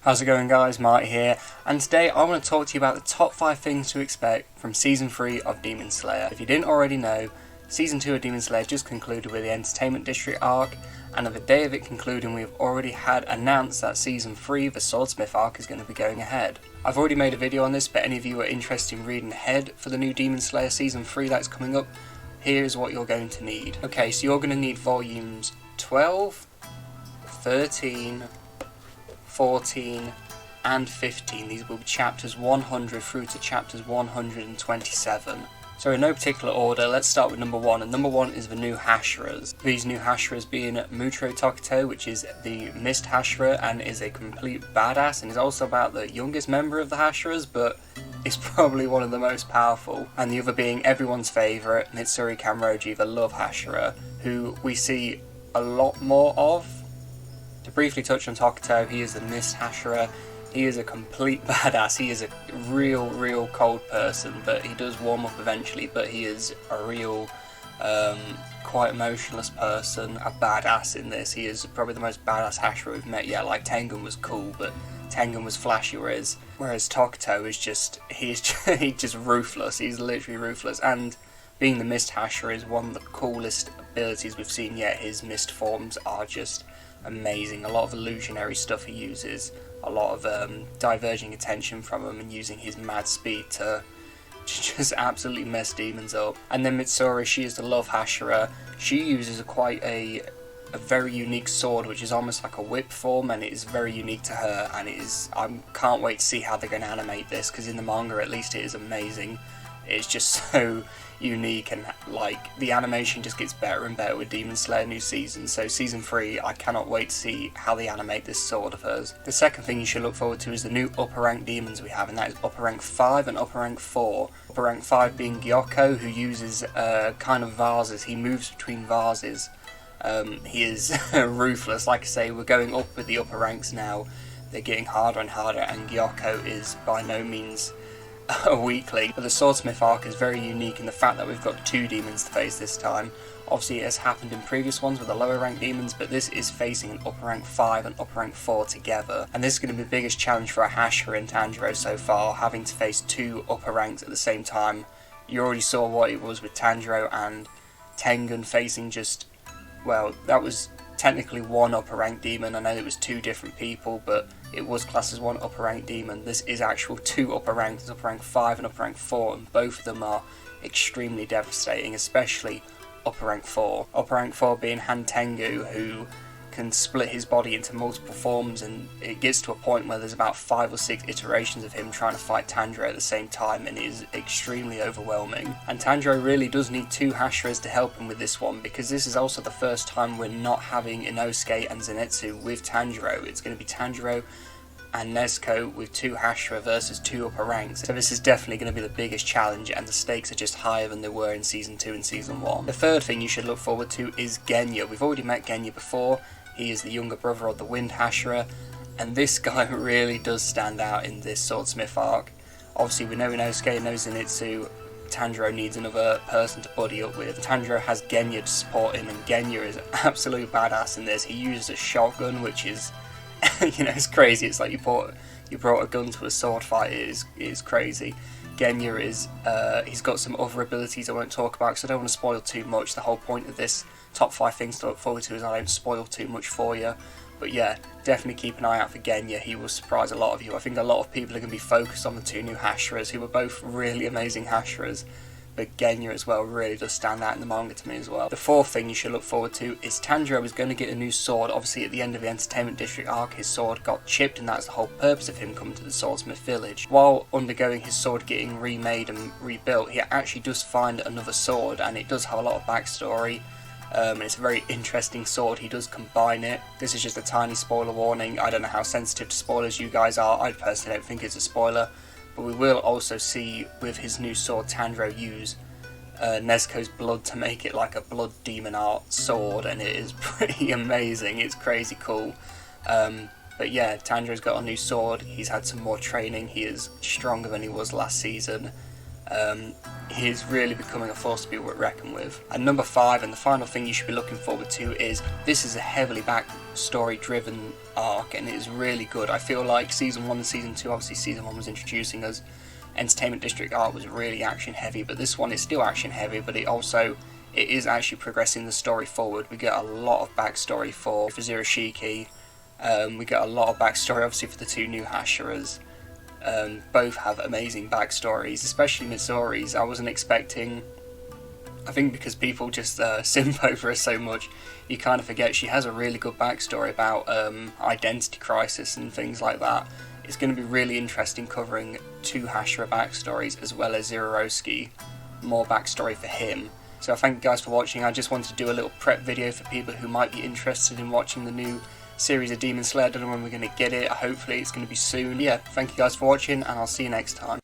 How's it going, guys? Marty here, and today I want to talk to you about the top 5 things to expect from Season 3 of Demon Slayer. If you didn't already know, Season 2 of Demon Slayer just concluded with the Entertainment District arc, and on the day of it concluding we have already had announced that Season 3, the Swordsmith arc, is going to be going ahead. I've already made a video on this, but any of you who are interested in reading ahead for the new Demon Slayer Season 3 that's coming up, here's what you're going to need. Okay, so you're going to need volumes 12, 13, 14 and 15. These will be chapters 100 through to chapters 127. So in no particular order, let's start with number 1, and number 1 is the new Hasheras. These new Hasheras being Mutro Tokito, which is the Mist Hashera and is a complete badass, and is also about the youngest member of the Hasheras, but is probably one of the most powerful. And the other being everyone's favourite, Mitsuri Kanroji, the Love Hashera, who we see a lot more of. To briefly touch on Tokito, he is the Mist Hashera. He is a complete badass. He is a real cold person, but he does warm up eventually. But he is a real, quite emotionless person, a badass in this. He is probably the most badass Hashera we've met yet. Like, Tengen was cool, but Tengen was flashy, whereas Tokito is just, he's just ruthless. He's literally ruthless. And being the Mist Hashera is one of the coolest abilities we've seen yet. His mist forms are just amazing. A lot of illusionary stuff he uses, a lot of diverging attention from him and using his mad speed to just absolutely mess demons up. And then Mitsuri, she is the Love Hashera. She uses quite a very unique sword, which is almost like a whip form, and it is very unique to her, and it is, I can't wait to see how they're going to animate this, because in the manga at least it is amazing. It's just so unique, and like the animation just gets better and better with Demon Slayer new season. So season 3, I cannot wait to see how they animate this sword of hers. The second thing you should look forward to is the new upper rank demons we have, and that is upper rank 5 and upper rank 4. Upper rank 5 being Gyoko, who uses kind of vases. He moves between vases. He is ruthless. Like I say, we're going up with the upper ranks now. They're getting harder and harder, and Gyoko is by no means a weakling. But the Swordsmith arc is very unique in the fact that we've got 2 demons to face this time. Obviously it has happened in previous ones with the lower rank demons, but this is facing an upper rank 5 and upper rank 4 together. And this is going to be the biggest challenge for a Hashera and Tanjiro so far, having to face 2 upper ranks at the same time. You already saw what it was with Tanjiro and Tengen facing just, well, that was technically 1 upper rank demon. I know it was 2 different people, but it was classed as 1 upper rank demon. This is actual 2 upper ranks, upper rank 5 and upper rank 4, and both of them are extremely devastating, especially upper rank 4. Upper rank 4 being Han Tengu, who can split his body into multiple forms, and it gets to a point where there's about 5 or 6 iterations of him trying to fight Tanjiro at the same time, and it is extremely overwhelming. And Tanjiro really does need 2 Hasheras to help him with this one, because this is also the first time we're not having Inosuke and Zenitsu with Tanjiro. It's going to be Tanjiro and Nezuko with 2 Hashera versus 2 upper ranks. So this is definitely going to be the biggest challenge, and the stakes are just higher than they were in Season 2 and Season 1. The third thing you should look forward to is Genya. We've already met Genya before. He is the younger brother of the Wind Hashera, and this guy really does stand out in this Swordsmith arc. Obviously we know Inosuke knows Zenitsu. Tanjiro needs another person to buddy up with. Tanjiro has Genya to support him, and Genya is an absolute badass in this. He uses a shotgun, which is, you know, it's crazy. It's like you brought a gun to a sword fight. It is crazy. Genya is, he's got some other abilities I won't talk about because I don't want to spoil too much. The whole point of this top 5 things to look forward to is I don't spoil too much for you. But yeah, definitely keep an eye out for Genya. He will surprise a lot of you. I think a lot of people are going to be focused on the 2 new Hasheras, who were both really amazing Hasheras. But Genya as well really does stand out in the manga to me as well. The fourth thing you should look forward to is Tanjiro is going to get a new sword. Obviously at the end of the Entertainment District arc, his sword got chipped, and that's the whole purpose of him coming to the Swordsmith village. While undergoing his sword getting remade and rebuilt, he actually does find another sword, and it does have a lot of backstory. And it's a very interesting sword. He does combine it. This is just a tiny spoiler warning. I don't know how sensitive to spoilers you guys are. I personally don't think it's a spoiler. But we will also see with his new sword Tanjiro use Nezuko's blood to make it like a blood demon art sword, and it is pretty amazing. It's crazy cool. But yeah, Tanjiro's got a new sword. He's had some more training. He is stronger than he was last season. He's really becoming a force to be reckoned with. And number 5, and the final thing you should be looking forward to, is this is a heavily backstory driven arc, and it is really good. I feel like season 1 and season 2, obviously season 1 was introducing us, Entertainment District arc was really action heavy, but this one is still action heavy, but it is actually progressing the story forward. We get a lot of backstory for Zirashiki. We get a lot of backstory obviously for the 2 new Hasheras. Both have amazing backstories, especially Mitsuri's. I wasn't expecting, I think because people just simp over her so much, you kind of forget she has a really good backstory about identity crisis and things like that. It's going to be really interesting covering 2 Hashira backstories as well as Ziroroski, more backstory for him. So thank you guys for watching. I just wanted to do a little prep video for people who might be interested in watching the new series of Demon Slayer. I don't know when we're going to get it. Hopefully it's going to be soon. Yeah, thank you guys for watching, and I'll see you next time.